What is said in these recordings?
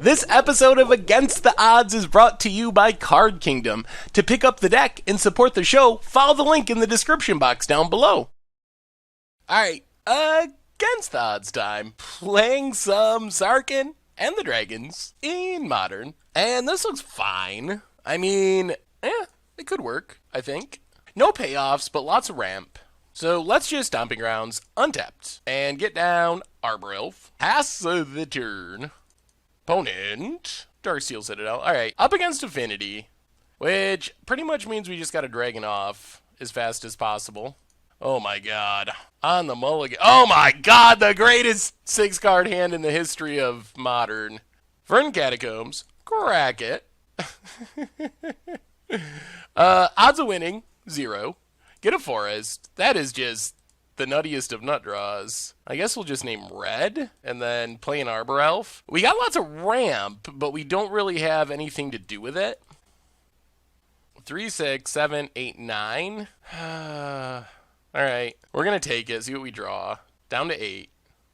This episode of Against the Odds is brought to you by Card Kingdom. To pick up the deck and support the show, follow the link in the description box down below. Alright, Against the Odds time. Playing some Sarkhan and the Dragons in Modern. And this looks fine. I mean, it could work, I think. No payoffs, but lots of ramp. So let's just Stomping Grounds, untapped, and get down Arbor Elf. Pass the turn. Opponent, Darksteel Citadel. Alright, up against Affinity, which pretty much means we just gotta Dragon off as fast as possible. Oh my god. On the mulligan. Oh my god, the greatest 6-card hand in the history of Modern. Verdant Catacombs, crack it. Odds of winning, 0. Get a Forest. That is just the nuttiest of nut draws. I guess we'll just name Red and then play an Arbor Elf. We got lots of ramp, but we don't really have anything to do with it. 3, 6, 7, 8, 9. Alright, we're going to take it, see what we draw. Down to 8.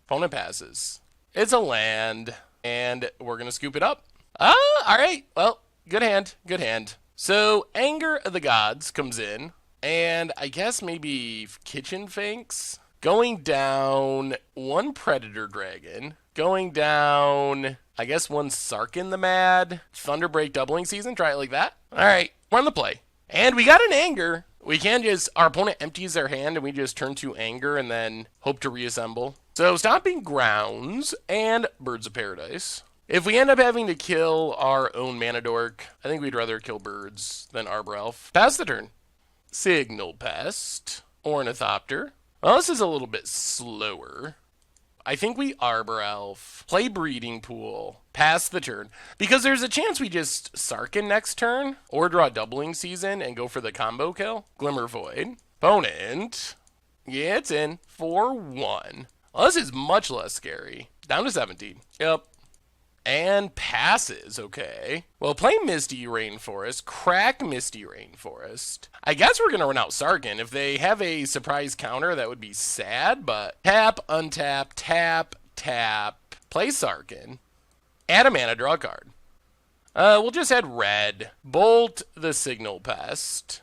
Opponent passes. It's a land, and we're going to scoop it up. Alright, well, good hand, good hand. So, Anger of the Gods comes in. And I guess maybe Kitchen Finks. Going down 1 Predator Dragon. Going down, I guess 1 Sarkhan the Mad. Thunderbreak Doubling Season. Try it like that. Alright, we're on the play. And we got an Anger. We can just, our opponent empties their hand and we just turn to Anger and then hope to reassemble. So Stomping Grounds and Birds of Paradise. If we end up having to kill our own Mana Dork, I think we'd rather kill birds than Arbor Elf. Pass the turn. Signal Pest, Ornithopter. Well, this is a little bit slower. I think we Arbor Elf, play Breeding Pool, pass the turn. Because there's a chance we just Sarkhan next turn, or draw Doubling Season and go for the combo kill. Glimmer Void. Opponent. Yeah, it's in. 4-1. Well, this is much less scary. Down to 17. Yep. And passes, okay. Well, play Misty Rainforest, crack Misty Rainforest. I guess we're going to run out Sarkhan. If they have a surprise counter, that would be sad, but tap, untap, tap, tap, play Sarkhan. Add a mana, draw a card. We'll just add red. Bolt the Signal Pest.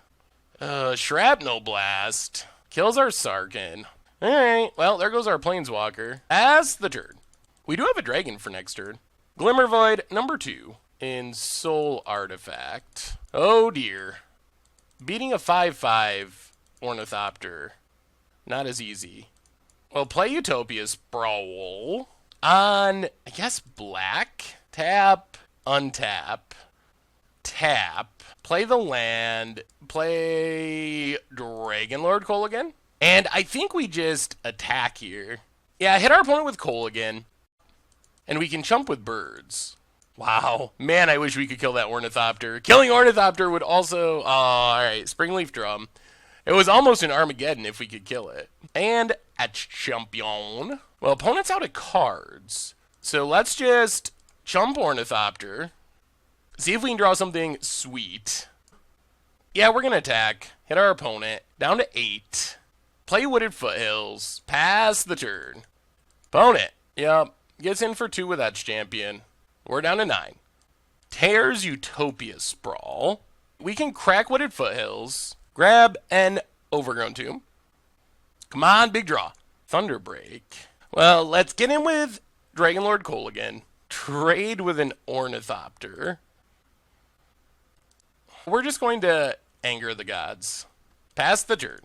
Shrapnel Blast. Kills our Sarkhan. Alright, well, there goes our Planeswalker. As the turn. We do have a dragon for next turn. Glimmer Void, number 2, in Soul Artifact. Oh dear. Beating a 5/5 Ornithopter. Not as easy. Well, play Utopia Sprawl. On, I guess, black. Tap, untap, tap. Play the land. Play Dragonlord Kolaghan. And I think we just attack here. Yeah, hit our opponent with Kolaghan. And we can chump with birds. Wow. Man, I wish we could kill that Ornithopter. Killing Ornithopter would also... Oh, alright. Springleaf Drum. It was almost an Armageddon if we could kill it. And a champion. Well, opponent's out of cards. So let's just chump Ornithopter. See if we can draw something sweet. Yeah, we're going to attack. Hit our opponent. Down to 8. Play Wooded Foothills. Pass the turn. Opponent. Yep. Gets in for 2 with Etch Champion. We're down to 9. Tears Utopia Sprawl. We can crack Wooded Foothills. Grab an Overgrown Tomb. Come on, big draw. Thunderbreak. Well, let's get in with Dragonlord Kolaghan. Trade with an Ornithopter. We're just going to Anger the Gods. Pass the turn.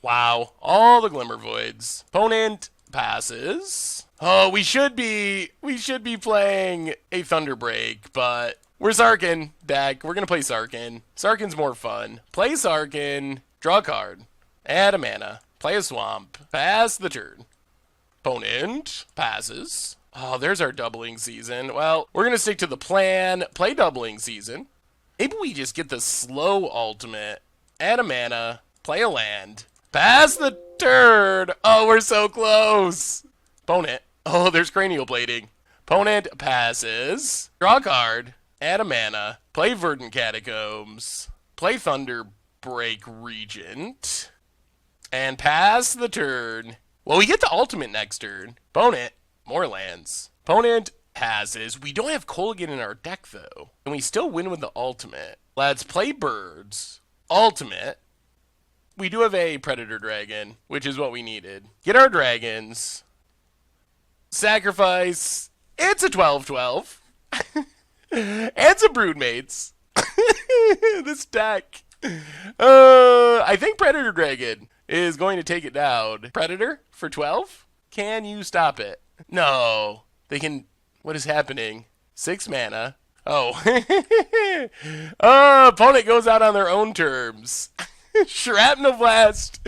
Wow, all the Glimmer Voids. Opponent passes. Oh, we should be playing a Thunderbreak, but we're Sarkhan deck. We're gonna play Sarkhan. Sarkhan's more fun. Play Sarkhan. Draw a card. Add a mana. Play a Swamp. Pass the turn. Opponent passes. Oh, there's our Doubling Season. Well, we're gonna stick to the plan. Play Doubling Season. Maybe we just get the slow ultimate. Add a mana. Play a land. Pass the turn. Oh, we're so close. Opponent. Oh, there's Cranial Plating. Opponent passes. Draw a card. Add a mana. Play Verdant Catacombs. Play Thunderbreak Regent. And pass the turn. Well, we get the ultimate next turn. Opponent. More lands. Opponent passes. We don't have Colgan in our deck, though. And we still win with the ultimate. Let's play birds. Ultimate. We do have a Predator Dragon, which is what we needed. Get our dragons. Sacrifice. It's a 12-12. And some Broodmates. This deck. I think Predator Dragon is going to take it down. Predator for 12? Can you stop it? No. They can... What is happening? 6 mana. Oh. Opponent goes out on their own terms. Shrapnel Blast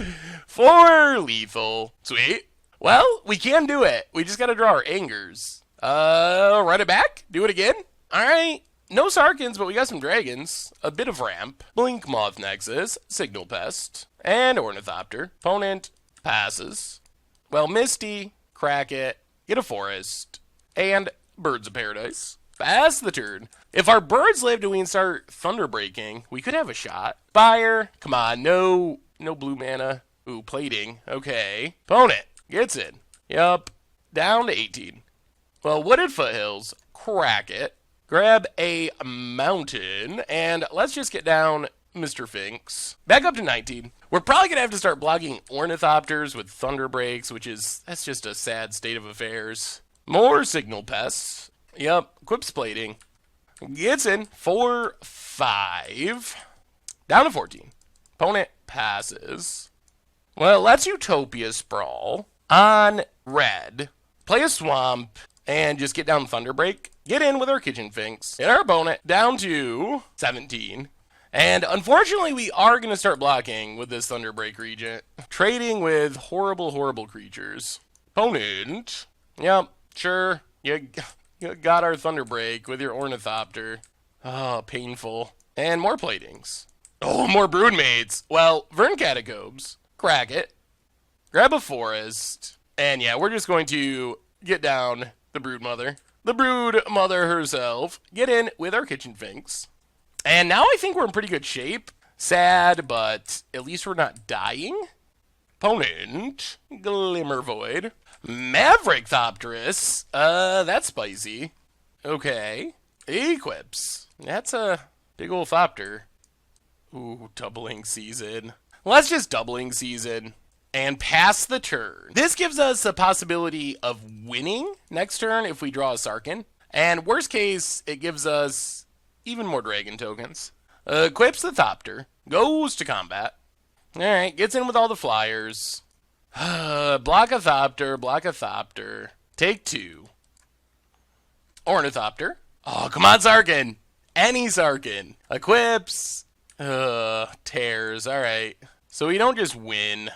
for lethal. Sweet. Well, we can do it. We just got to draw our angers. Run it back? Do it again? Alright. No Sarkhans, but we got some dragons. A bit of ramp. Blink Moth Nexus. Signal Pest. And Ornithopter. Opponent passes. Well, Misty. Crack it. Get a forest. And Birds of Paradise. Pass the turn. If our birds lived and we can start Thunder Breaking, we could have a shot. Fire. Come on. No blue mana. Ooh, plating. Okay. Opponent gets in. Yup. Down to 18. Well, Wooded Foothills. Crack it. Grab a mountain. And let's just get down Mr. Finks. Back up to 19. We're probably going to have to start blocking Ornithopters with Thunder Breaks, that's just a sad state of affairs. More Signal Pests. Yep. Equips Plating. Gets in. 4-5. Down to 14. Opponent passes. Well, let's Utopia Sprawl on red. Play a Swamp and just get down Thunder Break. Get in with our Kitchen Finks. Hit our opponent down to 17. And unfortunately, we are going to start blocking with this Thunder Break Regent. Trading with horrible, horrible creatures. Opponent. Yep, sure. You got our Thunder Break with your Ornithopter. Oh, painful. And more Platings. Oh, more Broodmaids. Well, Vern Catacombs. Crack it. Grab a forest. And yeah, we're just going to get down the Broodmother. The Broodmother herself. Get in with our Kitchen Finks. And now I think we're in pretty good shape. Sad, but at least we're not dying. Opponent. Glimmer Void. Maverick Thopterus. That's spicy. Okay. Equips. That's a big old Thopter. Ooh, Doubling Season. Let's just Doubling Season and pass the turn. This gives us the possibility of winning next turn if we draw a Sarkhan. And worst case, it gives us even more dragon tokens. Equips the Thopter. Goes to combat. Alright, gets in with all the flyers. Block a Thopter, block a Thopter. Take 2. Ornithopter. Oh, come on, Sarkhan. Any Sarkhan. Equips. Tears. Alright. So we don't just win.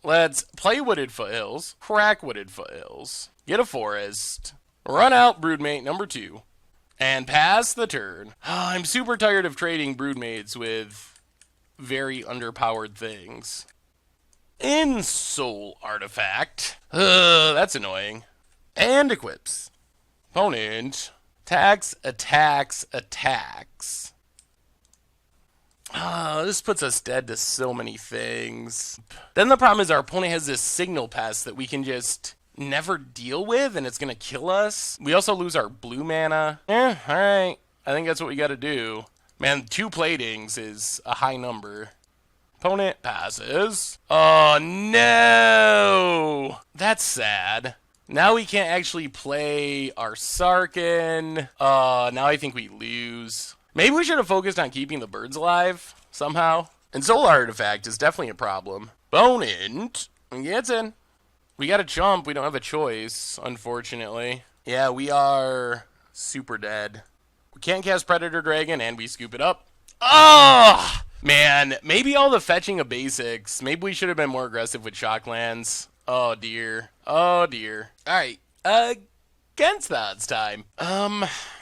Let's play Wooded Foothills. Crack Wooded Foothills. Get a forest. Run out Broodmate number 2. And pass the turn. I'm super tired of trading Broodmates with very underpowered things. Ensoul Artifact. That's annoying. And equips. Opponent. Attacks, attacks, attacks. This puts us dead to so many things. Then the problem is our opponent has this Signal Pest that we can just never deal with, and it's going to kill us. We also lose our blue mana. Alright. I think that's what we got to do. Man, 2 Platings is a high number. Opponent passes. Oh, no! That's sad. Now we can't actually play our Sarkhan. Now I think we lose. Maybe we should have focused on keeping the birds alive somehow. And Soul Artifact is definitely a problem. Opponent gets in. We got to jump. We don't have a choice, unfortunately. Yeah, we are super dead. We can't cast Predator Dragon, and we scoop it up. Oh! Man, maybe all the fetching of basics. Maybe we should have been more aggressive with Shocklands. Oh, dear. Oh, dear. Alright. Against the odds time.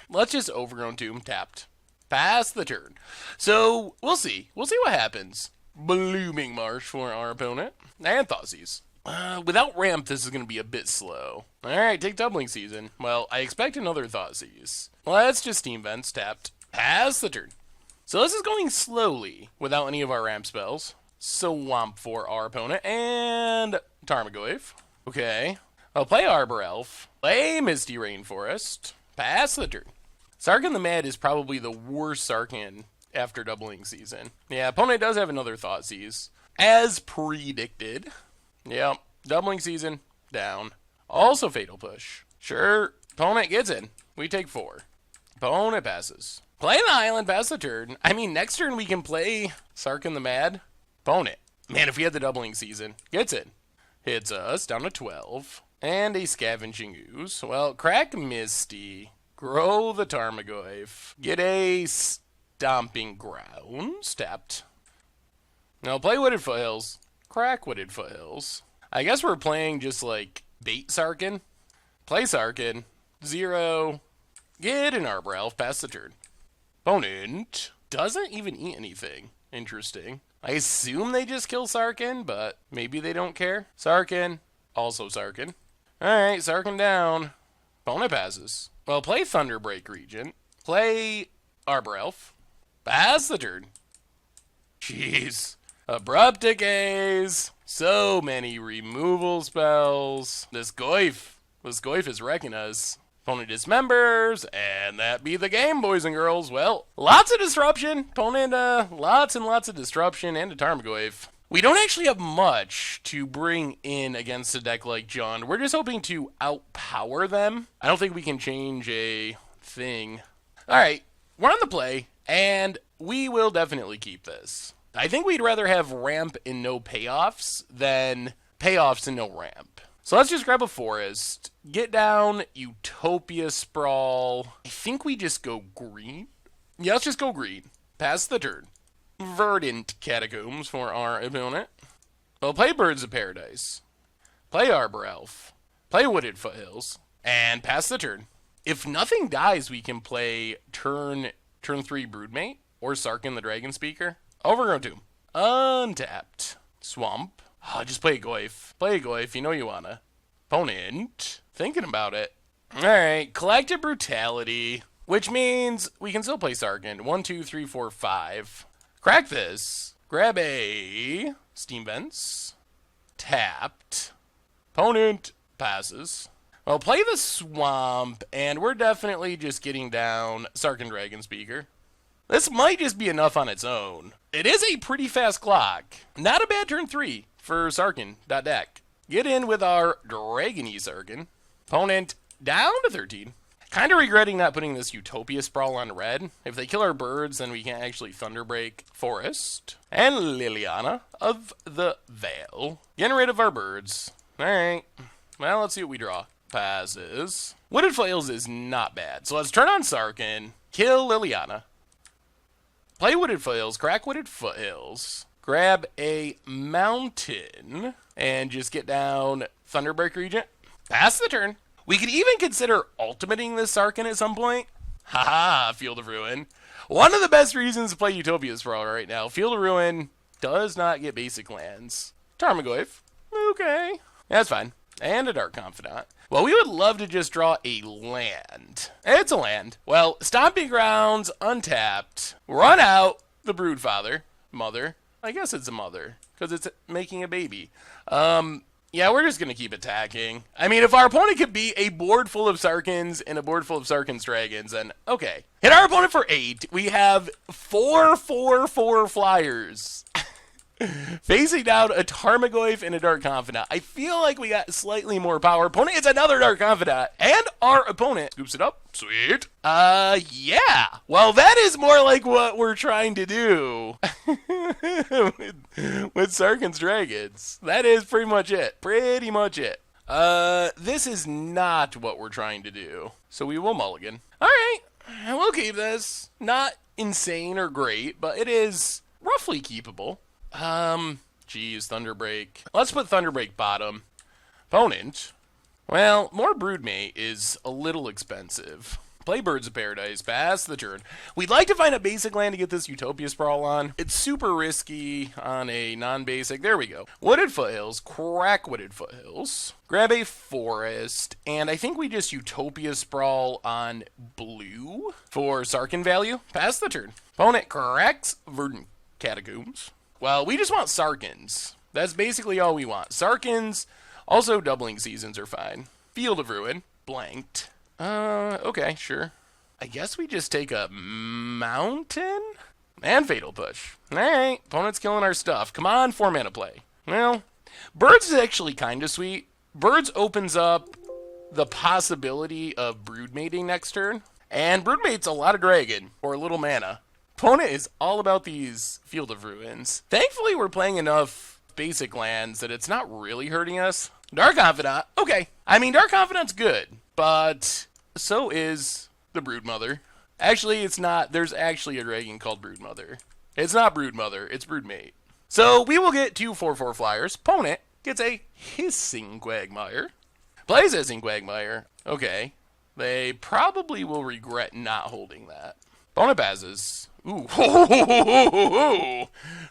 Let's just Overgrown Tomb tapped. Pass the turn. So, we'll see. We'll see what happens. Blooming Marsh for our opponent. And Thoughtseize. Without ramp, this is going to be a bit slow. Alright, take Doubling Season. Well, I expect another Thoughtseize. Let's just Steam Vents tapped. Pass the turn. So this is going slowly, without any of our ramp spells. Swamp for our opponent, and Tarmogoyf. Okay. I'll play Arbor Elf, play Misty Rainforest, pass the turn. Sarkhan the Mad is probably the worst Sarkhan after doubling season. Yeah, opponent does have another Thoughtseize, as predicted. Yep, doubling season, down. Also Fatal Push. Sure, opponent gets in. We take 4. Opponent passes. Play the island, pass the turn. I mean, next turn we can play Sarkhan the Mad. Opponent. Man, if we had the doubling season, gets in. Hits us down to 12. And a Scavenging Ooze. Well, crack Misty. Grow the Tarmogoyf. Get a Stomping Grounds. Tapped. Now play Wooded Foothills. Crack Wooded Foothills. I guess we're playing just like bait Sarkhan. Play Sarkhan. 0. Get an Arbor Elf. Pass the turn. Opponent doesn't even eat anything. Interesting. I assume they just kill Sarkhan, but maybe they don't care. Sarkhan. Also Sarkhan. Alright, Sarkhan down. Opponent passes. Well, play Thunderbreak Regent. Play Arbor Elf. Pass the turn. Jeez. Abrupt Decays. So many removal spells. This Goyf is wrecking us. Opponent dismembers, and that be the game, boys and girls. Well, lots of disruption. Opponent, lots and lots of disruption and a Tarmogoyf. We don't actually have much to bring in against a deck like John. We're just hoping to outpower them. I don't think we can change a thing. Alright, we're on the play, and we will definitely keep this. I think we'd rather have ramp and no payoffs than payoffs and no ramp. So let's just grab a forest, get down Utopia Sprawl. I think we just go green. Yeah, let's just go green. Pass the turn. Verdant Catacombs for our opponent. Well, play Birds of Paradise. Play Arbor Elf. Play Wooded Foothills. And pass the turn. If nothing dies, we can play turn 3 Broodmate or Sarkhan the Dragon Speaker. Overgrown Tomb. Untapped. Swamp. Oh, just play a Goyf. Play a Goyf, you know you wanna. Opponent. Thinking about it. Alright, Collective Brutality. Which means we can still play Sarkhan. 1, 2, 3, 4, 5. Crack this. Grab a Steam Vents. Tapped. Opponent passes. Well, play the Swamp, and we're definitely just getting down Sarkhan Dragon Speaker. This might just be enough on its own. It is a pretty fast clock. Not a bad turn 3 for Sarkhan.deck. Get in with our Dragony Sarkhan. Opponent down to 13. Kind of regretting not putting this Utopia Sprawl on red. If they kill our birds, then we can't actually Thunderbreak Forest. And Liliana of the Vale. Getting rid of our birds. Alright. Well, let's see what we draw. Passes. Wooded Foothills is not bad. So let's turn on Sarkhan. Kill Liliana. Play Wooded Foothills. Crack Wooded Foothills. Grab a mountain. And just get down Thunderbreak Regent. Pass the turn. We could even consider ultimating this Sarkhan at some point. Haha, Field of Ruin. One of the best reasons to play Utopia Sprawl right now. Field of Ruin does not get basic lands. Tarmogoyf. Okay. That's fine. And a Dark Confidant. Well, we would love to just draw a land. It's a land. Well, Stomping Grounds, untapped. Run out the Broodfather. Mother. I guess it's a mother, because it's making a baby. Yeah, we're just going to keep attacking. I mean, if our opponent could beat a board full of Sarkhans and a board full of Sarkhan's Dragons, then okay. Hit our opponent for 8. We have 4/4/4 flyers. Facing down a Tarmogoyf and a Dark Confidant. I feel like we got slightly more power. Opponent is another Dark Confidant. And our opponent scoops it up. Sweet. Yeah. Well, that is more like what we're trying to do with Sarkhan's Dragons. That is pretty much it. Pretty much it. This is not what we're trying to do. So we will mulligan. Alright. We'll keep this. Not insane or great, but it is roughly keepable. Geez, Thunderbreak. Let's put Thunderbreak bottom. Opponent. Well, more Broodmate is a little expensive. Play Birds of Paradise. Pass the turn. We'd like to find a basic land to get this Utopia Sprawl on. It's super risky on a non-basic. There we go. Wooded Foothills. Crack Wooded Foothills. Grab a forest. And I think we just Utopia Sprawl on blue for Sarkhan value. Pass the turn. Opponent cracks Verdant Catacombs. Well, we just want Sarkhans. That's basically all we want. Sarkhans Also, doubling seasons are fine. Field of Ruin, blanked. Okay, sure. I guess we just take a mountain? And Fatal Push. Alright, opponent's killing our stuff. Come on, 4-mana play. Well, Birds is actually kind of sweet. Birds opens up the possibility of broodmating next turn. And broodmate's a lot of dragon, or a little mana. Opponent is all about these Field of Ruins. Thankfully, we're playing enough basic lands that it's not really hurting us. Dark Confidant, okay. I mean, Dark Confidant's good, but so is the Broodmother. Actually, it's not. There's actually a dragon called Broodmother. It's not Broodmother, it's Broodmate. So we will get 2 4/4 flyers. Opponent gets a Hissing Quagmire. Plays Hissing Quagmire. Okay. They probably will regret not holding that. Opponent passes. Ooh.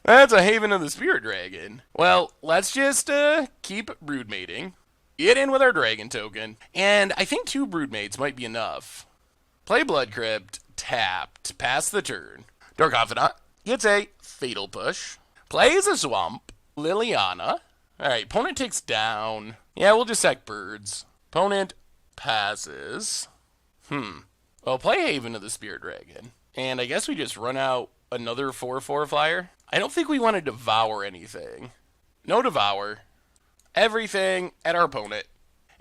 That's a Haven of the Spirit Dragon. Well, let's just keep broodmating. Get in with our dragon token. And I think 2 broodmates might be enough. Play Blood Crypt. Tapped. Pass the turn. Dark Confidant gets a Fatal Push. Plays a Swamp. Liliana. Alright, opponent takes down. Yeah, we'll just sack birds. Opponent passes. Well, play Haven of the Spirit Dragon. And I guess we just run out another 4/4 flyer. I don't think we want to devour anything. No devour. Everything at our opponent.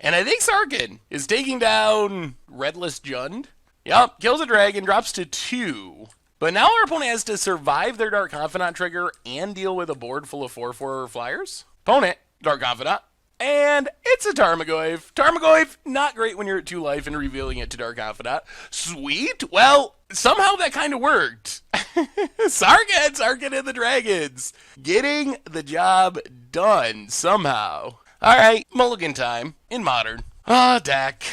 And I think Sarkhan is taking down Redless Jund. Yup, kills a dragon, drops to 2. But now our opponent has to survive their Dark Confidant trigger and deal with a board full of 4/4 flyers. Opponent, Dark Confidant. And it's a Tarmogoyf. Tarmogoyf, not great when you're at 2 life and revealing it to Dark Confidant. Sweet. Well, somehow that kind of worked. Sarkhan and the Dragons. Getting the job done somehow. All right, mulligan time in Modern. Deck.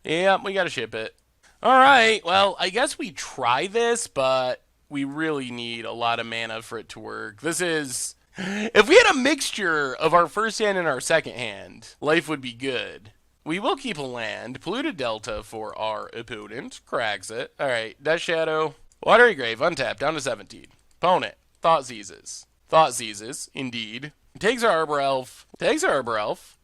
Yeah, we got to ship it. All right, well, I guess we try this, but we really need a lot of mana for it to work. This is... If we had a mixture of our first hand and our second hand, life would be good. We will keep a land. Polluted Delta for our opponent. Cracks it. Alright, Death Shadow. Watery Grave, untapped, down to 17. Opponent, Thought Seizes. Thought Seizes, indeed. Takes our Arbor Elf. Takes our Arbor Elf.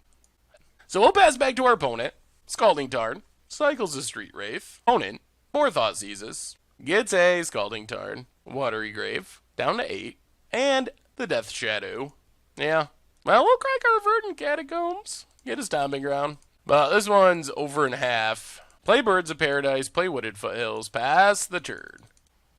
So we'll pass back to our opponent. Scalding Tarn. Cycles a Street Wraith. Opponent, 4 Thought Seizes. Gets a Scalding Tarn. Watery Grave, down to 8. And the Death Shadow. Yeah. Well, we'll crack our Verdant Catacombs. Get a Stomping Ground. But this one's over in half. Play Birds of Paradise. Play Wooded Foothills. Pass the turn.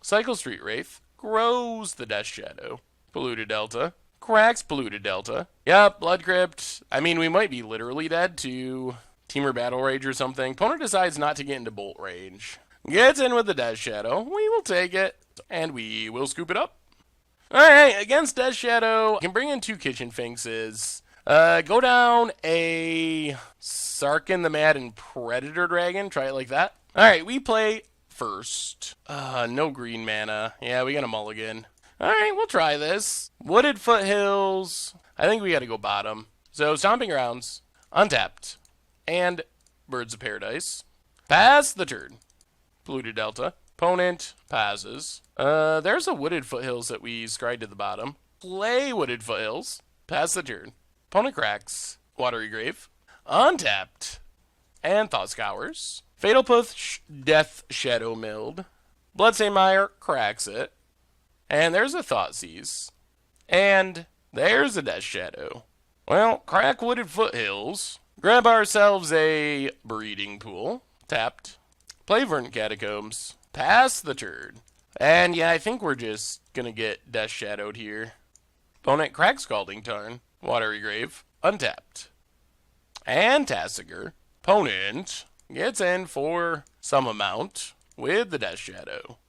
Cycle Street Wraith. Grows the Death Shadow. Polluted Delta. Cracks Polluted Delta. Yep, Blood Crypt. I mean, we might be literally dead to Temur Battle Rage or something. Opponent decides not to get into Bolt range. Gets in with the Death Shadow. We will take it. And we will scoop it up. Alright, against Death Shadow, can bring in 2 Kitchen Finxes. Go down a Sarkhan the Mad and Predator Dragon. Try it like that. Alright, we play first. No green mana. Yeah, we got a mulligan. Alright, we'll try this. Wooded Foothills. I think we gotta go bottom. So, Stomping Grounds. Untapped. And Birds of Paradise. Pass the turn. Polluted Delta. Opponent passes. There's a Wooded Foothills that we scried to the bottom. Play Wooded Foothills. Pass the turn. Opponent cracks. Watery Grave. Untapped. And Thought Scours. Fatal Push, Death Shadow Milled. Bloodstained Mire cracks it. And there's a Thought Seize. And there's a Death Shadow. Well, crack Wooded Foothills. Grab ourselves a Breeding Pool. Tapped. Play Verdant Catacombs. Pass the turn. And yeah, I think we're just gonna get Death Shadowed here. Opponent cracks Scalding Tarn. Watery Grave. Untapped. And Tassiger. Opponent gets in for some amount with the Death Shadow.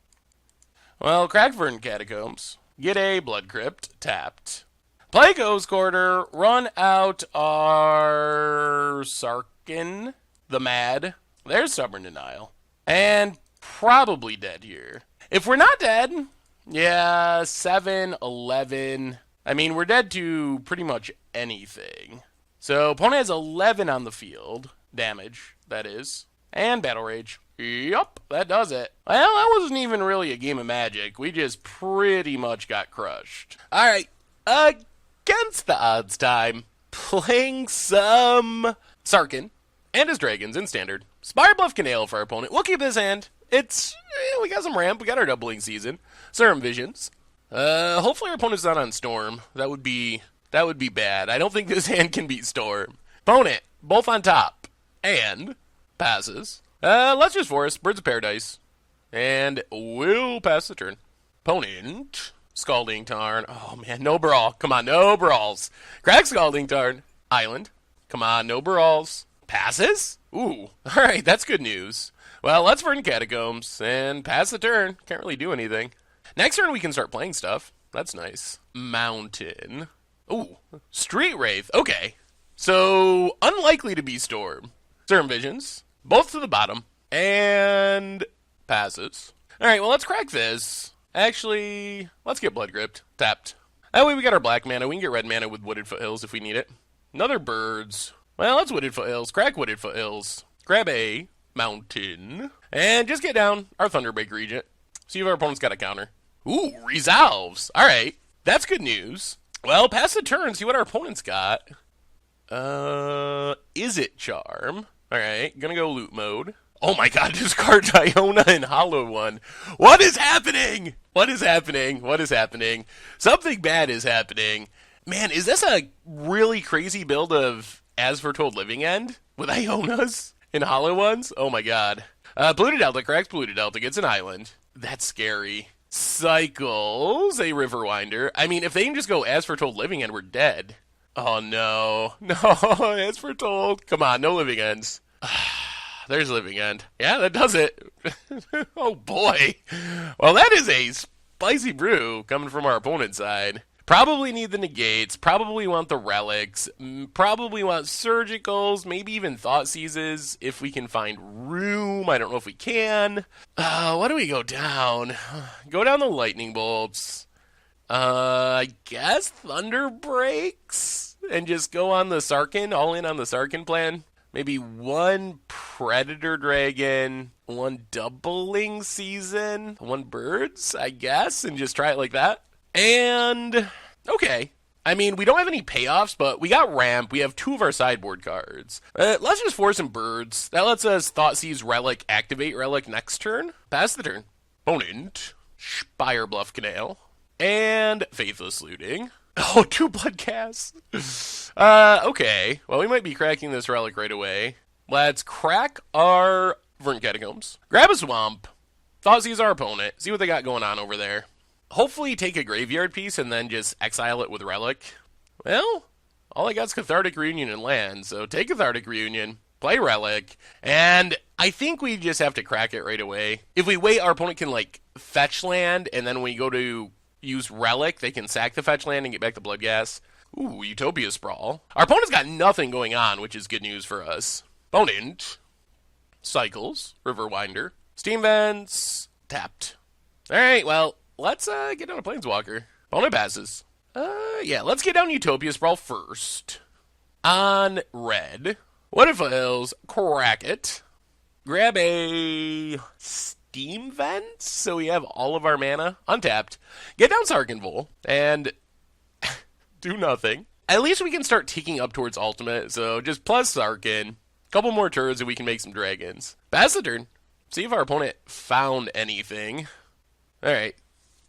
Well, crack Verdant Catacombs. Get a Blood Crypt. Tapped. Play Ghost Quarter. Run out our Sarkhan the Mad. There's Stubborn Denial. And probably dead here. If we're not dead, yeah, 7, 11. I mean, we're dead to pretty much anything. So, opponent has 11 on the field. Damage, that is. And Battle Rage. Yup, that does it. Well, that wasn't even really a game of Magic. We just pretty much got crushed. Alright, against the odds time. playing some Sarkhan and his dragons in standard. Spire Bluff Canale for our opponent. We'll keep this hand. We got some ramp. We got our doubling season. Serum Visions. Hopefully our opponent's not on Storm. That would be bad. I don't think this hand can beat Storm. Opponent, both on top. And passes. Let's just Forest. Birds of Paradise. And we'll pass the turn. Opponent, Scalding Tarn. Oh, man, no brawl. Come on, no brawls. Crack Scalding Tarn. Island. Come on, no brawls. Passes? Ooh, all right, that's good news. Well, let's Verdant Catacombs and pass the turn. Can't really do anything. Next turn, we can start playing stuff. That's nice. Mountain. Ooh, Street Wraith. Okay. So, unlikely to be Storm. Serum Visions. Both to the bottom. And passes. All right, well, let's crack this. Actually, let's get Blood Gripped. Tapped. That way we got our black mana. We can get red mana with Wooded Foothills if we need it. Another Birds. Well, let's Wooded Foothills. Crack Wooded Foothills. Grab a Mountain. And just get down our Thunderbreak Regent. See if our opponent's got a counter. Ooh, Resolves. All right. That's good news. Well, pass the turn. See what our opponent's got. Is it Charm? All right. Gonna go loot mode. Oh my god, discard Iona and Hollow One. What is happening? What is happening? What is happening? Something bad is happening. Man, is this a really crazy build of As Foretold Living End? With Ionas and Hollow Ones? Oh my god. Polluted Delta cracks Polluted Delta, gets an island. That's scary. Cycles a Riverwinder. I mean, if they can just go As Foretold Living End, we're dead. Oh no. No, As Foretold. Come on, no Living Ends. There's Living End. Yeah, that does it. Oh boy. Well, that is a spicy brew coming from our opponent's side. Probably need the negates, probably want the relics, probably want surgicals, maybe even thought seizes if we can find room. I don't know if we can. What do we go down? Go down the lightning bolts. I guess thunder breaks and just go on the Sarkhan, all in on the Sarkhan plan. Maybe one Predator Dragon, one Doubling Season, one Birds, I guess, and just try it like that. And, okay. I mean, we don't have any payoffs, but we got Ramp. We have two of our sideboard cards. Let's just force some Birds. That lets us Thoughtseize Relic, activate Relic next turn. Pass the turn. Opponent, Spire Bluff Canale, and Faithless Looting. Oh, 2 blood casts. Okay. Well, we might be cracking this Relic right away. Let's crack our Verdant Catacombs. Grab a Swamp. Thoughtseize our opponent. See what they got going on over there. Hopefully take a graveyard piece and then just exile it with Relic. Well, all I got is Cathartic Reunion and land, so take Cathartic Reunion, play Relic, and I think we just have to crack it right away. If we wait, our opponent can, like, fetch land, and then when we go to use Relic, they can sack the fetch land and get back the Bloodghast. Ooh, Utopia Sprawl. Our opponent's got nothing going on, which is good news for us. Opponent, Cycles, Riverwinder, Steam Vents, tapped. Alright, well, let's get down a Planeswalker. Opponent passes. Yeah, let's get down Utopia Sprawl first. On red. What if Hills? Crack it. Grab a Steam Vent, so we have all of our mana untapped. Get down Sarkhan Vol, and do nothing. At least we can start ticking up towards ultimate, so just plus Sarkhan. Couple more turns and we can make some dragons. Pass the turn. See if our opponent found anything. Alright.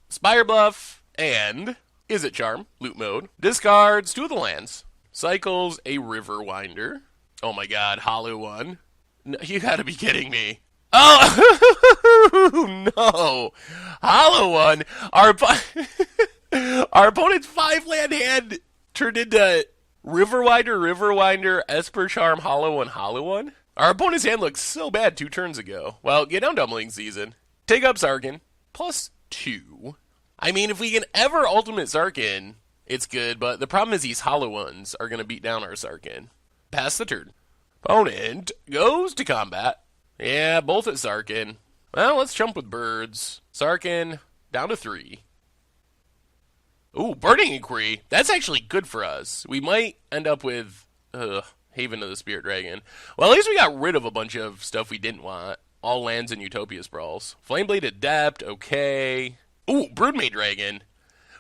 Spire Bluff, and Is It Charm? Loot mode. Discards 2 of the lands. Cycles a Riverwinder. Oh my god, Hollow One. No, you gotta be kidding me. Oh, no. Hollow One. Our opponent's 5-land hand turned into Riverwinder, Esper Charm, Hollow One, Hollow One. Our opponent's hand looked so bad 2 turns ago. Well, get down Doubling Season. Take up Sarkhan. +2. I mean, if we can ever ultimate Sarkhan, it's good, but the problem is these Hollow Ones are going to beat down our Sarkhan. Pass the turn. Opponent goes to combat. Yeah, both at Sarkhan. Well, let's jump with Birds. Sarkhan, down to 3. Ooh, Burning Inquiry. That's actually good for us. We might end up with Haven of the Spirit Dragon. Well, at least we got rid of a bunch of stuff we didn't want. All lands in Utopia Sprawls. Flameblade Adept, okay. Ooh, Broodmate Dragon.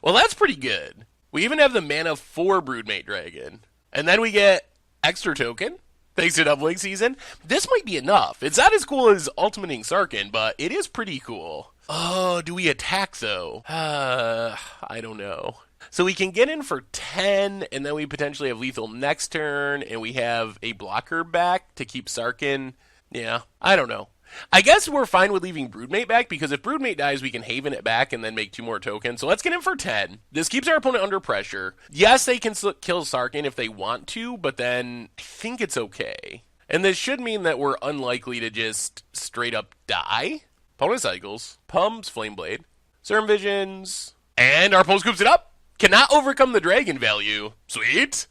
Well, that's pretty good. We even have the mana for Broodmate Dragon. And then we get extra token, thanks to doubling season. This might be enough. It's not as cool as ultimating Sarkhan, but it is pretty cool. Oh, do we attack, though? I don't know. So we can get in for 10, and then we potentially have lethal next turn, and we have a blocker back to keep Sarkhan. Yeah, I don't know. I guess we're fine with leaving Broodmate back, because if Broodmate dies, we can Haven it back and then make 2 more tokens. So let's get in for 10. This keeps our opponent under pressure. Yes, they can kill Sarkhan if they want to, but then I think it's okay. And this should mean that we're unlikely to just straight up die. Opponent cycles, pumps, Flameblade, Serum Visions, and our opponent scoops it up. Cannot overcome the dragon value. Sweet.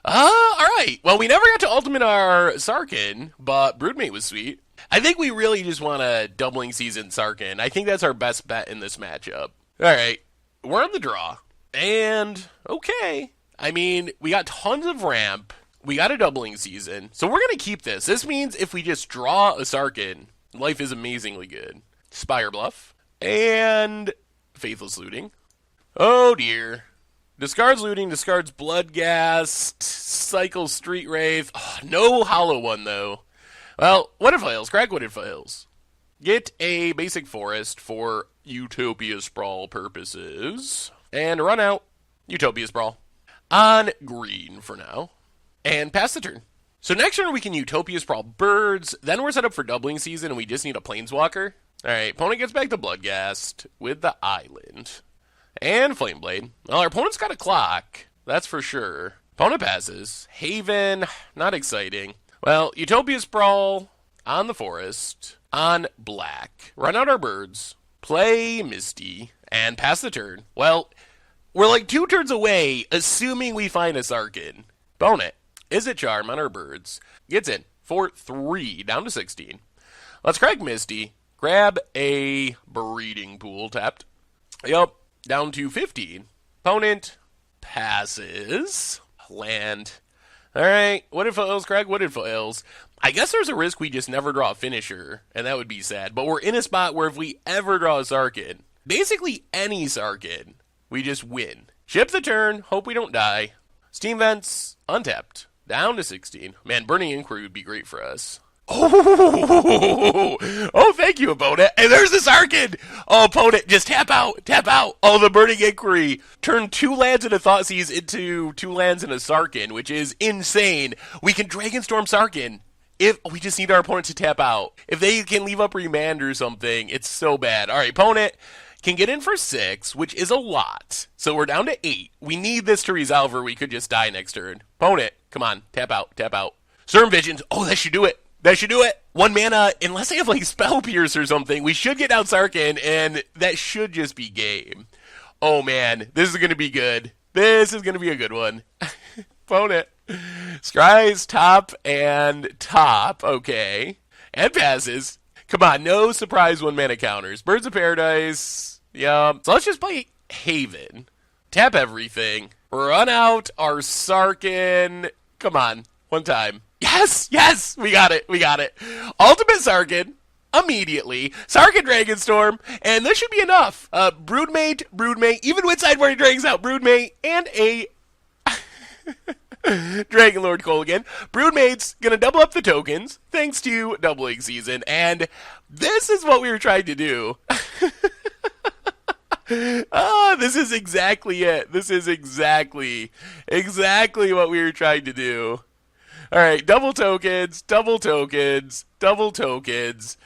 Alright. Well, we never got to ultimate our Sarkhan, but Broodmate was sweet. I think we really just want a doubling season Sarkhan. I think that's our best bet in this matchup. Alright. We're on the draw. And, okay. I mean, we got tons of ramp. We got a doubling season. So we're going to keep this. This means if we just draw a Sarkhan, life is amazingly good. Spire Bluff. And Faithless Looting. Oh dear. Discards Looting, discards Bloodghast, cycles Street Wraith. Oh, no hollow one, though. Well, what if fails? Crack what it fails. Get a basic forest for Utopia Sprawl purposes. And run out Utopia Sprawl. On green for now. And pass the turn. So next turn we can Utopia Sprawl birds. Then we're set up for doubling season and we just need a Planeswalker. Alright, opponent gets back the Bloodghast with the island. And Flameblade. Well, our opponent's got a clock. That's for sure. Opponent passes. Haven. Not exciting. Well, Utopia Sprawl on the forest. On black. Run out our birds. Play Misty. And pass the turn. Well, we're like 2 turns away, assuming we find a Sarkhan. Opponent. Is it Charm on our birds. Gets in. For 3. Down to 16. Let's crack Misty. Grab a Breeding Pool tapped. Yup. Down to 15. Opponent passes. Land. Alright, what if fails, Craig? What if fails? I guess there's a risk we just never draw a finisher, and that would be sad. But we're in a spot where if we ever draw a Sarkhan, basically any Sarkhan, we just win. Ship the turn, hope we don't die. Steam Vents, untapped. Down to 16. Man, Burning Inquiry would be great for us. Oh, thank you, opponent. And there's the Sarkhan. Oh, opponent, just tap out, tap out. Oh, the Burning Inquiry. Turn 2 lands and a Thoughtseize into 2 lands and a Sarkhan, which is insane. We can Dragonstorm Sarkhan if we just need our opponent to tap out. If they can leave up Remand or something, it's so bad. All right, opponent can get in for 6, which is a lot. So we're down to 8. We need this to resolve or we could just die next turn. Opponent, come on, tap out, tap out. Serum Visions. Oh, that should do it. That should do it. 1 mana, unless they have like Spell Pierce or something, we should get out Sarkhan, and that should just be game. Oh man, this is going to be good. This is going to be a good one. Opponent. Scries, top, and top. Okay. And passes. Come on, no surprise 1 mana counters. Birds of Paradise. Yeah. So let's just play Haven. Tap everything. Run out our Sarkhan. Come on, 1 time. Yes, yes, we got it, we got it. Ultimate Sarkhan, immediately. Sarkhan Dragonstorm, and this should be enough. Broodmate, even with Sideboard Dragons out, Broodmate, and a Dragonlord Kolaghan. Broodmate's gonna double up the tokens, thanks to doubling season, and this is what we were trying to do. This is exactly it. This is exactly what we were trying to do. Alright, double tokens, double tokens, double tokens.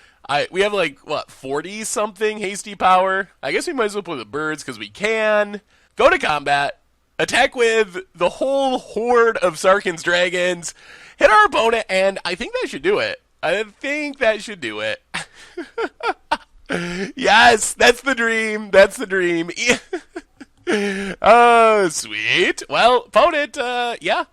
We have like, what, 40-something hasty power? I guess we might as well play the birds because we can. Go to combat. Attack with the whole horde of Sarkhan's dragons. Hit our opponent, and I think that should do it. I think that should do it. Yes, that's the dream. That's the dream. Oh, sweet. Well, opponent, yeah.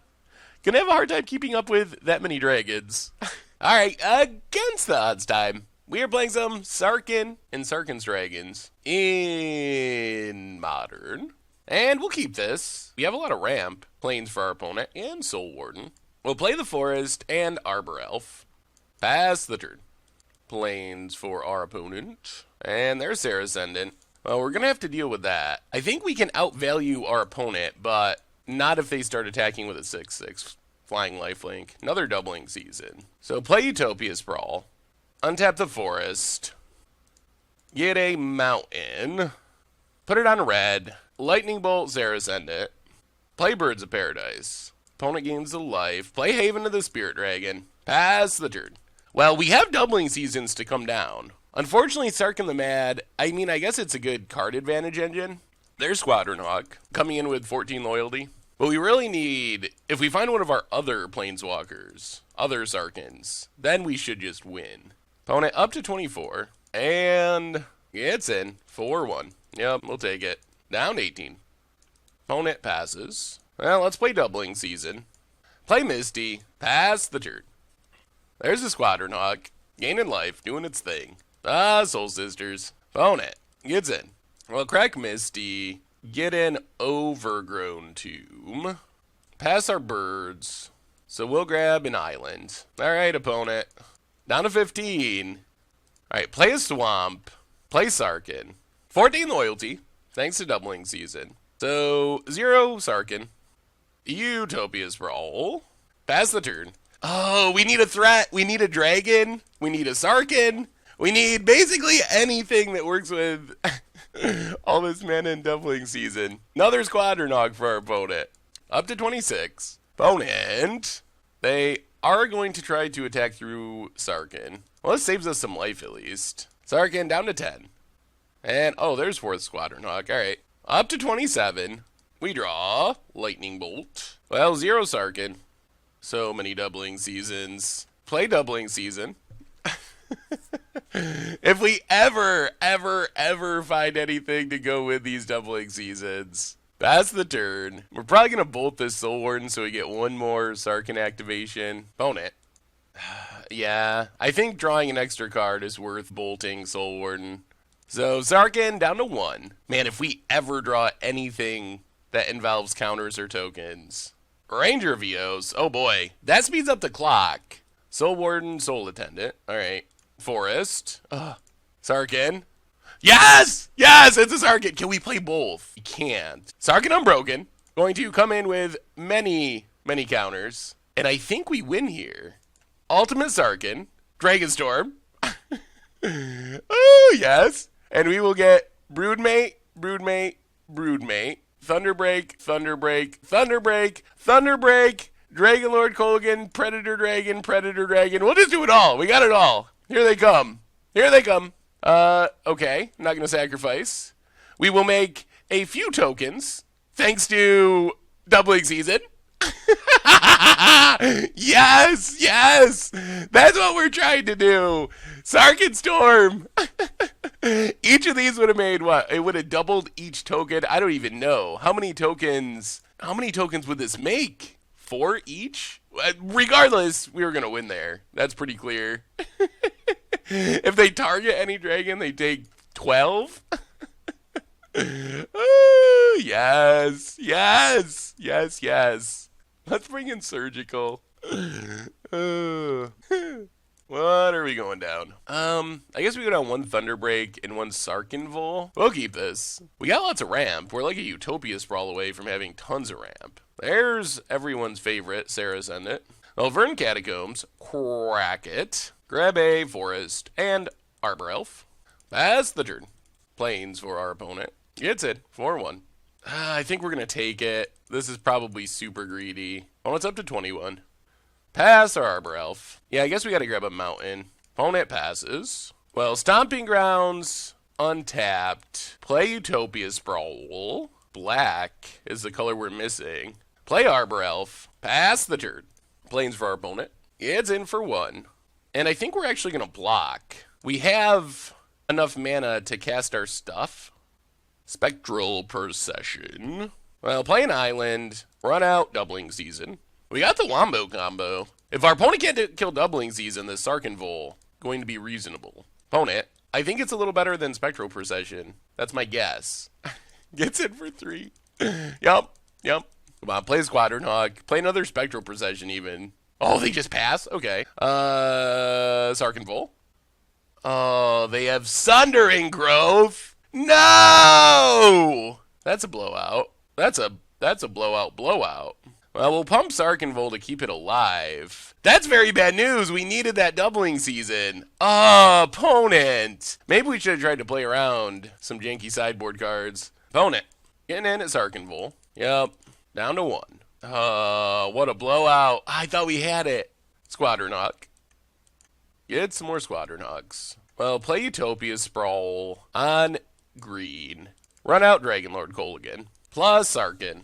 Gonna have a hard time keeping up with that many dragons. Alright, against the odds time. We are playing some Sarkhan and Sarkhan's Dragons in Modern. And we'll keep this. We have a lot of ramp, Plains for our opponent, and Soul Warden. We'll play the Forest and Arbor Elf. Pass the turn. Plains for our opponent. And there's Sarah Ascendant. Well, we're gonna have to deal with that. I think we can outvalue our opponent, but Not if they start attacking with a 6/6 flying lifelink. Another doubling season. So play Utopia Sprawl. Untap the forest. Get a mountain. Put it on red. Lightning Bolt, Zera send it. Play Birds of Paradise. Opponent gains a life. Play Haven of the Spirit Dragon. Pass the turn. Well, we have doubling seasons to come down. Unfortunately, Sarkhan the Mad, I mean, I guess it's a good card advantage engine. There's Squadron Hawk, coming in with 14 loyalty. But we really need, if we find one of our other Planeswalkers, other Sarkhans, then we should just win. Opponent up to 24, and it's in, 4-1. Yep, we'll take it. Down 18. Opponent passes. Well, let's play doubling season. Play Misty, pass the turn. There's the Squadron Hawk, gaining life, doing its thing. Soul Sisters. Opponent gets in. Well, crack Misty, get an Overgrown Tomb, pass our birds, so we'll grab an island. Alright, opponent. Down to 15. Alright, play a Swamp, play Sarkhan. 14 loyalty, thanks to doubling season. So, 0 Sarkhan. Utopia Sprawl. Pass the turn. Oh, we need a threat. We need a dragon. We need a Sarkhan. We need basically anything that works with all this mana in doubling season. Another Squadron Hawk for our opponent. Up to 26. Opponent. They are going to try to attack through Sarkhan. Well, this saves us some life at least. Sarkhan down to 10. And, oh, there's 4th Squadron Hawk. Alright. Up to 27. We draw Lightning Bolt. Well, 0 Sarkhan. So many doubling seasons. Play doubling season. If we ever find anything to go with these doubling seasons, pass the turn. We're probably going to bolt this Soul Warden so we get one more Sarkhan activation. Opponent. Yeah, I think drawing an extra card is worth bolting Soul Warden. So Sarkhan down to 1. Man, if we ever draw anything that involves counters or tokens. Ranger VOs. Oh boy. That speeds up the clock. Soul Warden, Soul Attendant. Alright. Forest. Sarkhan. Yes! Yes! It's a Sarkhan. Can we play both? We can't. Sarkhan Unbroken. Going to come in with many counters. And I think we win here. Ultimate Sarkhan. Dragonstorm. Oh, yes. And we will get Broodmate, Broodmate, Broodmate. Thunderbreak, Thunderbreak, Thunderbreak, Thunderbreak, Dragonlord Kolaghan, Predator Dragon, Predator Dragon. We'll just do it all. We got it all. Here they come. Here they come. Okay. I'm not going to sacrifice. We will make a few tokens, thanks to doubling season. Yes, yes. That's what we're trying to do. Sarkhan Storm. Each of these would have made what? It would have doubled each token. I don't even know. How many tokens would this make? 4 each? Regardless, we were going to win there. That's pretty clear. If they target any dragon, they take 12. Oh, yes. Yes. Yes, yes. Let's bring in Surgical. What are we going down? I guess we go down 1 Thunderbreak and 1 Sarkhan Vol. We'll keep this. We got lots of ramp. We're like a Utopia Sprawl away from having tons of ramp. There's everyone's favorite, Sarah send it. Vern Catacombs, crack it. Grab a Forest and Arbor Elf. Pass the turn. Plains for our opponent. Gets it. 4-1. I think we're going to take it. This is probably super greedy. Oh, it's up to 21. Pass our Arbor Elf. Yeah, I guess we got to grab a mountain. Opponent passes. Well, Stomping Grounds, untapped. Play Utopia Sprawl. Black is the color we're missing. Play Arbor Elf. Pass the turn. Plains for our opponent. It's in for 1. And I think we're actually going to block. We have enough mana to cast our stuff. Spectral Procession. Well, play an island. Run out doubling season. We got the Wombo combo. If our opponent can't kill doubling season, the Sarkhan Vol going to be reasonable. Opponent, I think it's a little better than Spectral Procession. That's my guess. Gets in for 3. Yup. Come on, play Squadron Hawk. Play another Spectral Procession even. Oh, they just pass? Okay. Sarkhan Vol. Oh, they have Sundering Growth. No! That's a blowout. That's a That's a blowout. Well, we'll pump Sarkhan to keep it alive. That's very bad news. We needed that doubling season. Opponent. Maybe we should have tried to play around some janky sideboard cards. Opponent. Getting in at Sarkhan. Yep. Down to 1. What a blowout. I thought we had it. Squadron Hawk. Get some more Squadron Hawks. Well, play Utopia Sprawl on green. Run out Dragonlord Kolaghan. Plus Sarkhan.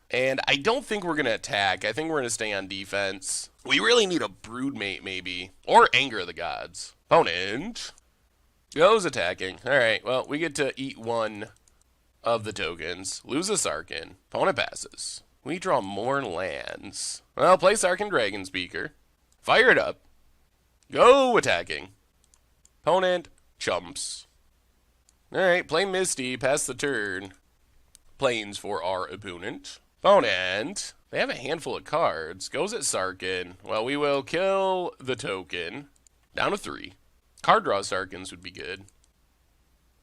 And I don't think we're going to attack. I think we're going to stay on defense. We really need a Broodmate, maybe. Or Anger of the Gods. Opponent goes attacking. Alright, well, we get to eat 1 of the tokens. Lose a Sarkhan. Opponent passes. We draw more lands. Well, play Sarkhan Dragon Speaker. Fire it up. Go attacking. Opponent chumps. Alright, play Misty. Pass the turn. Plains for our opponent. Opponent. They have a handful of cards. Goes at Sarkhan. Well, we will kill the token. Down to 3. Card draw Sarkhans would be good.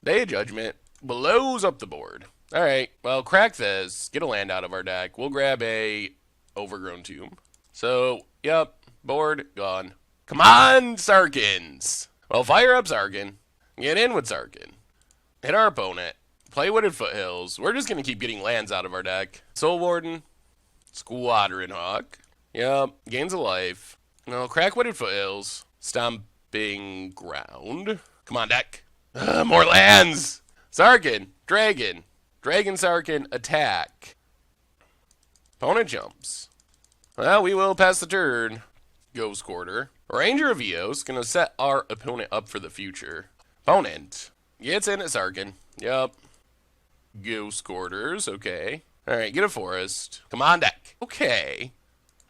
Day of Judgment. Blows up the board. Alright, well, crack this. Get a land out of our deck. We'll grab a Overgrown Tomb. So, yep. Board gone. Come on, Sarkhans. Well, fire up Sarkhan. Get in with Sarkhan. Hit our opponent. Play Wooded Foothills. We're just going to keep getting lands out of our deck. Soul Warden. Squadron Hawk. Yep. Gains a life. No, crack Wooded Foothills. Stomping Ground. Come on, deck. More lands. Sarkhan. Dragon. Dragon Sarkhan. Attack. Opponent jumps. Well, we will pass the turn. Ghost Quarter. Ranger of Eos. Going to set our opponent up for the future. Opponent. Gets in at Sarkhan. Yep. Ghost Quarters. Okay. Alright, get a forest. Come on, deck. Okay.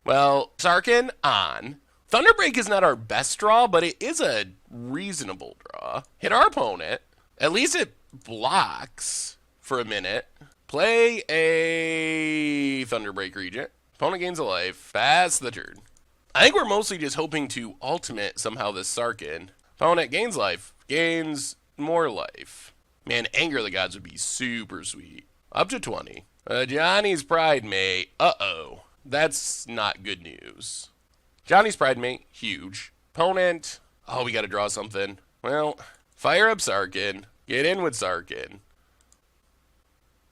Well, Sarkhan on. Thunderbreak is not our best draw, but it is a reasonable draw. Hit our opponent. At least it blocks for a minute. Play a Thunderbreak Regent. Opponent gains a life. Pass the turn. I think we're mostly just hoping to ultimate somehow this Sarkhan. Opponent gains life. Gains more life. Man, Anger of the Gods would be super sweet. Up to 20. Johnny's Pridemate. Uh-oh. That's not good news. Johnny's Pridemate. Huge. Opponent. Oh, we got to draw something. Well, fire up Sarkhan. Get in with Sarkhan.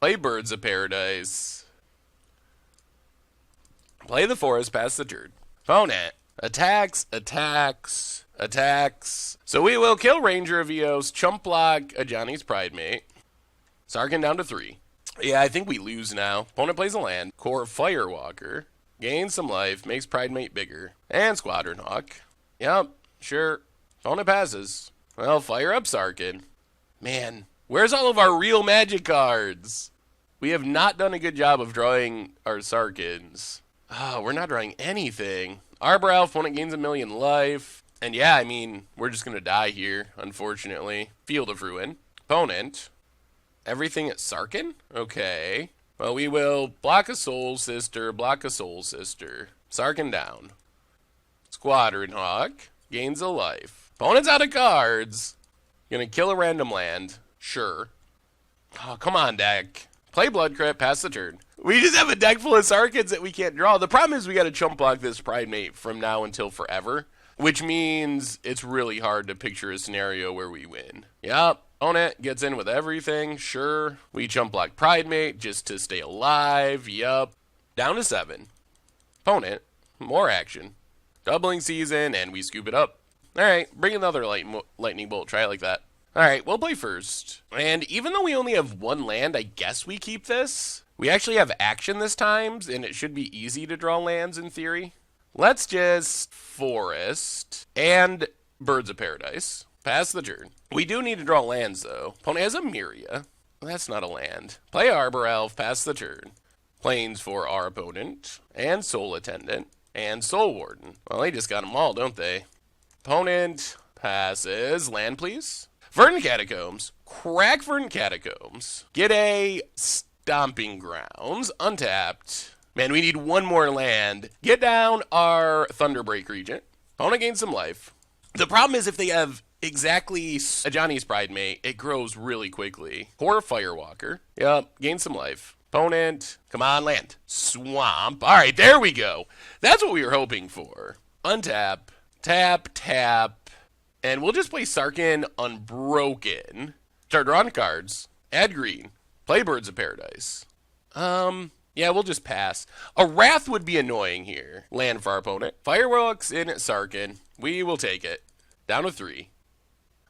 Play Birds of Paradise. Play the forest. Pass the turn. Opponent. Attacks. So we will kill Ranger of Eos, chump block a Johnny's Pridemate. Sarkhan down to 3. Yeah, I think we lose now. Opponent plays a land. Core Firewalker. Gains some life. Makes Pridemate bigger. And Squadron Hawk. Yep, sure. Opponent passes. Well, fire up Sarkhan. Man, where's all of our real Magic cards? We have not done a good job of drawing our Sarkhans. We're not drawing anything. Arbor Elf, opponent gains 1,000,000 life. And yeah, I mean, we're just going to die here, unfortunately. Field of Ruin. Opponent. Everything at Sarkhan? Okay. Well, we will block a Soul Sister, Sarkhan down. Squadron Hawk. Gains a life. Opponent's out of cards. Gonna kill a random land. Sure. Oh, come on, deck. Play Blood Crypt, pass the turn. We just have a deck full of Sarkhans that we can't draw. The problem is we got to chump block this Pridemate from now until forever, which means it's really hard to picture a scenario where we win. Yep, opponent gets in with everything. Sure. We chump block Pridemate just to stay alive. Yup. Down to 7. Opponent. More action. Doubling season, and we scoop it up. Alright, bring another lightning bolt. Try it like that. Alright, we'll play first. And even though we only have 1 land, I guess we keep this. We actually have action this time, and it should be easy to draw lands in theory. Let's just forest and Birds of Paradise. Pass the turn. We do need to draw lands, though. Opponent has a Myria. That's not a land. Play Arbor Elf. Pass the turn. Plains for our opponent. And Soul Attendant. And Soul Warden. Well, they just got them all, don't they? Opponent passes. Land, please. Verdant Catacombs. Crack Verdant Catacombs. Get a Stomping Grounds. Untapped. Man, we need 1 more land. Get down our Thunderbreak Regent. Opponent gains some life. The problem is if they have exactly a Johnny's Pridemate, it grows really quickly. Core Firewalker. Yep, gain some life. Opponent, come on, land. Swamp. All right, there we go. That's what we were hoping for. Untap, tap, tap, and we'll just play Sarkhan Unbroken. Start drawing cards. Add green. Play Birds of Paradise. Yeah, we'll just pass. A Wrath would be annoying here. Land for our opponent. Fireworks in Sarkhan. We will take it. Down to 3.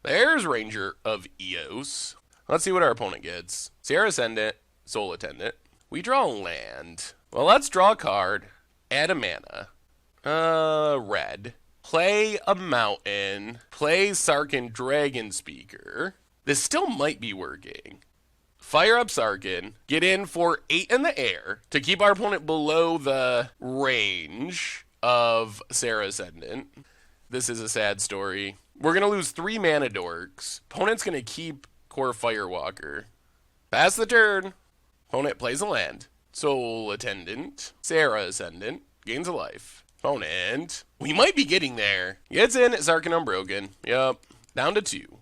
There's Ranger of Eos. Let's see what our opponent gets. Sierra Ascendant, Soul Attendant. We draw land. Well, let's draw a card. Add a mana. Red. Play a mountain. Play Sarkhan Dragon Speaker. This still might be working. Fire up Sarkhan. Get in for 8 in the air to keep our opponent below the range of Sarah Ascendant. This is a sad story. We're going to lose 3 mana dorks. Opponent's going to keep Core Firewalker. Pass the turn. Opponent plays a land. Soul Attendant. Sarah Ascendant. Gains a life. Opponent. We might be getting there. Gets in Sarkhan Unbroken. Yup. Down to 2.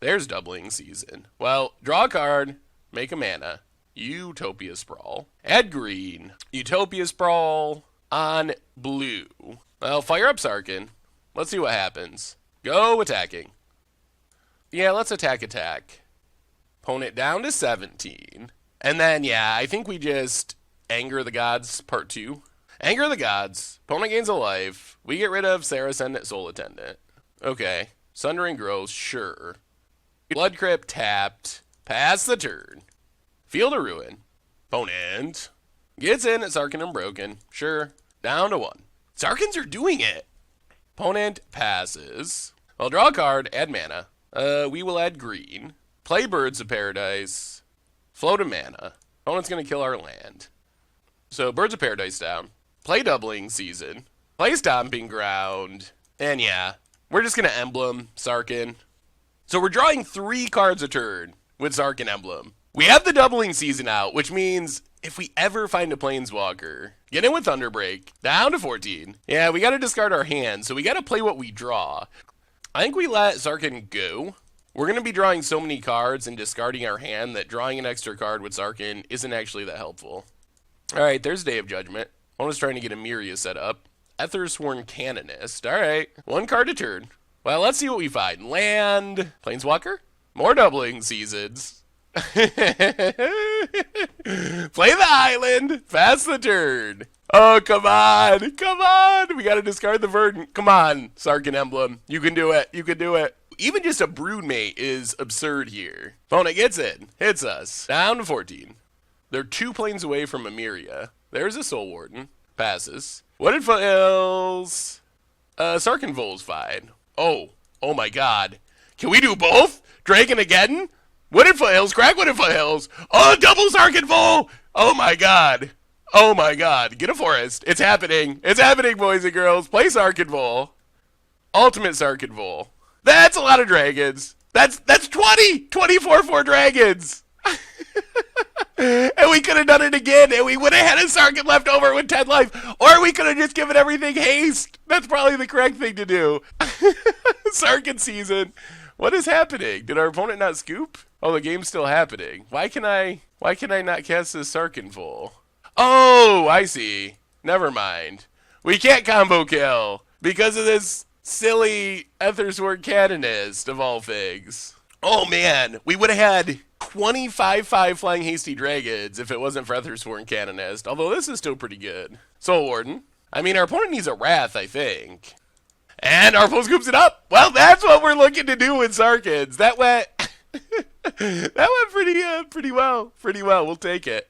There's Doubling Season. Well, draw a card. Make a mana. Utopia Sprawl. Add green. Utopia Sprawl on blue. Well, fire up Sarkhan. Let's see what happens. Go attacking. Yeah, let's attack. Opponent down to 17. And then, yeah, I think we just Anger the Gods Part 2. Anger the Gods. Opponent gains a life. We get rid of Sarah Ascendant Soul Attendant. Okay. Sundering Grows, sure. Blood Crypt tapped. Pass the turn. Field of Ruin. Opponent gets in at Sarkhan Unbroken. Sure. Down to 1. Sarkhans are doing it. Opponent passes. Well, draw a card. Add mana. We will add green. Play Birds of Paradise. Float a mana. Opponent's going to kill our land. So Birds of Paradise down. Play Doubling Season. Play Stomping Ground. And yeah, we're just going to Emblem Sarkhan. So we're drawing 3 cards a turn with Sarkhan Emblem. We have the Doubling Season out, which means if we ever find a Planeswalker, get in with Thunderbreak, down to 14. Yeah, we got to discard our hand, so we got to play what we draw. I think we let Sarkhan go. We're going to be drawing so many cards and discarding our hand that drawing an extra card with Sarkhan isn't actually that helpful. All right, there's Day of Judgment. I was trying to get Emiria set up. Ethersworn Canonist. All right, 1 card a turn. Well, let's see what we find. Land. Planeswalker. More Doubling Seasons. Play the island. Pass the turn. Oh, come on. Come on. We got to discard the Verdant. Come on, Sarkhan Emblem. You can do it. You can do it. Even just a Broodmate is absurd here. Opponent gets in. Hits us. Down to 14. They're 2 planes away from Emiria. There's a Soul Warden. Passes. Wooded Foothills. Sarkhan Vol's fine. Oh my god. Can we do both? Dragon again? Wooded Foothills, crack Wooded Foothills. Oh, double Sarkhan Vol. Oh my god. Oh my god. Get a forest. It's happening. It's happening, boys and girls. Play Sarkhan Vol. Ultimate Sarkhan Vol. That's a lot of dragons. That's 24 for dragons. And we could have done it again, and we would have had a Sarkhan left over with 10 life. Or we could have just given everything haste. That's probably the correct thing to do. Sarkhan season. What is happening? Did our opponent not scoop? Oh, the game's still happening. Why can I not cast this Sarkhan Vol? Oh, I see. Never mind. We can't combo kill because of this silly Ethersworn Canonist of all things. Oh man, we would have had 25/5 Flying Hasty Dragons if it wasn't for Ethersworn Canonist, although this is still pretty good. Soul Warden. I mean, our opponent needs a Wrath, I think. And our opponent scoops it up. Well, that's what we're looking to do with Sarkhans. That went pretty well. Pretty well. We'll take it.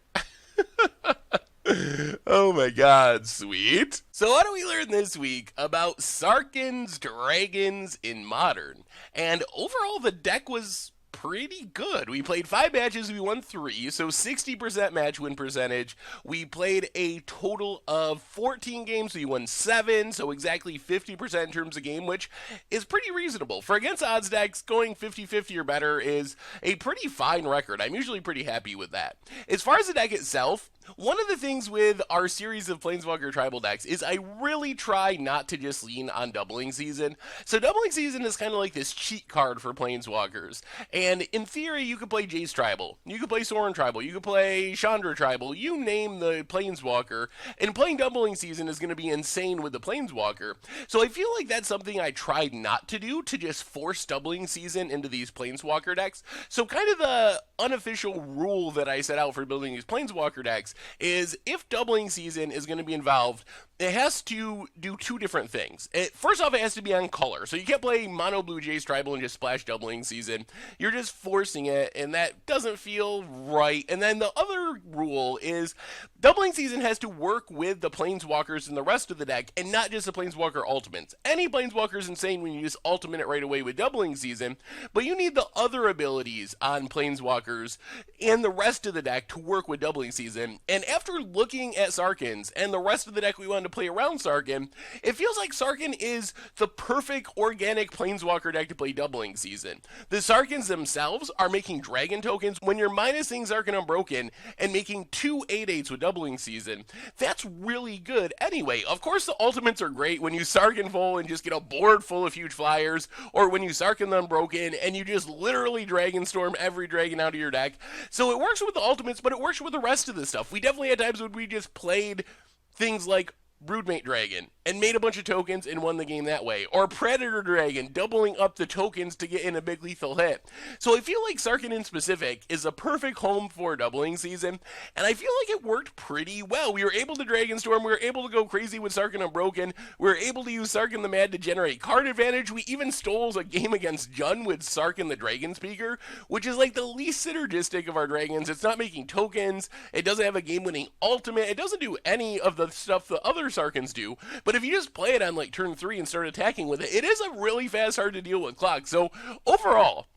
Oh my god, sweet. So what do we learn this week about Sarkhan's Dragons in Modern? And overall, the deck was pretty good. We played 5 matches, we won 3, so 60% match win percentage. We played a total of 14 games, we won 7, so exactly 50% in terms of game, which is pretty reasonable. For against odds decks, going 50-50 or better is a pretty fine record. I'm usually pretty happy with that. As far as the deck itself, one of the things with our series of Planeswalker Tribal decks is I really try not to just lean on Doubling Season. So Doubling Season is kind of like this cheat card for Planeswalkers. And in theory, you could play Jace Tribal, you could play Sorin Tribal, you could play Chandra Tribal, you name the Planeswalker, and playing Doubling Season is going to be insane with the Planeswalker. So I feel like that's something I tried not to do, to just force Doubling Season into these Planeswalker decks. So kind of the unofficial rule that I set out for building these Planeswalker decks is if Doubling Season is going to be involved, it has to do two different things. First off, it has to be on color. So you can't play Mono Blue Jace Tribal and just splash Doubling Season. You're just forcing it, and that doesn't feel right. And then the other rule is Doubling Season has to work with the Planeswalkers in the rest of the deck, and not just the Planeswalker Ultimates. Any Planeswalker is insane when you just Ultimate it right away with Doubling Season, but you need the other abilities on Planeswalkers and the rest of the deck to work with Doubling Season. And after looking at Sarkhan's and the rest of the deck we want to play around Sarkhan, it feels like Sarkhan is the perfect organic Planeswalker deck to play Doubling Season. The Sarkhans themselves are making dragon tokens when you're minusing Sarkhan Unbroken and making 2 8/8s with Doubling Season. That's really good anyway. Of course, the ultimates are great when you Sarkhan full and just get a board full of huge flyers, or when you Sarkhan the Unbroken and you just literally Dragonstorm every dragon out of your deck. So it works with the ultimates, but it works with the rest of the stuff. We definitely had times when we just played things like Broodmate Dragon and made a bunch of tokens and won the game that way, or Predator Dragon, doubling up the tokens to get in a big lethal hit. So I feel like Sarkhan in specific is a perfect home for Doubling Season, and I feel like it worked pretty well. We were able to Dragonstorm, we were able to go crazy with Sarkhan Unbroken, we were able to use Sarkhan the Mad to generate card advantage. We even stole a game against Jun with Sarkhan the Dragon Speaker, which is like the least synergistic of our dragons. It's not making tokens, it doesn't have a game-winning ultimate, it doesn't do any of the stuff the other Sarkhans do, but if you just play it on like turn 3 and start attacking with it, it is a really fast, hard to deal with clock. So overall,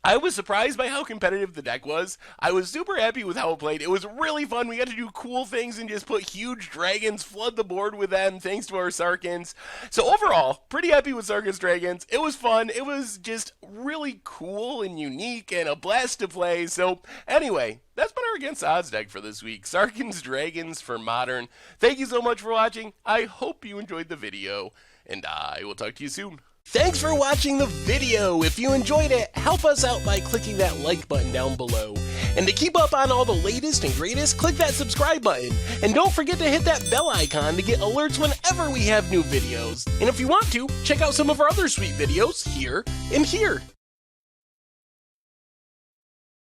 I was surprised by how competitive the deck was. I was super happy with how it played. It was really fun. We got to do cool things and just put huge dragons, flood the board with them, thanks to our Sarkhans. So overall, pretty happy with Sarkhan's Dragons. It was fun. It was just really cool and unique and a blast to play. So anyway, that's been our Against Odds deck for this week. Sarkhan's Dragons for Modern. Thank you so much for watching. I hope you enjoyed the video, and I will talk to you soon. Thanks for watching the video. If you enjoyed it, help us out by clicking that like button down below. And to keep up on all the latest and greatest, click that subscribe button. And don't forget to hit that bell icon to get alerts whenever we have new videos. And if you want to, check out some of our other sweet videos here and here.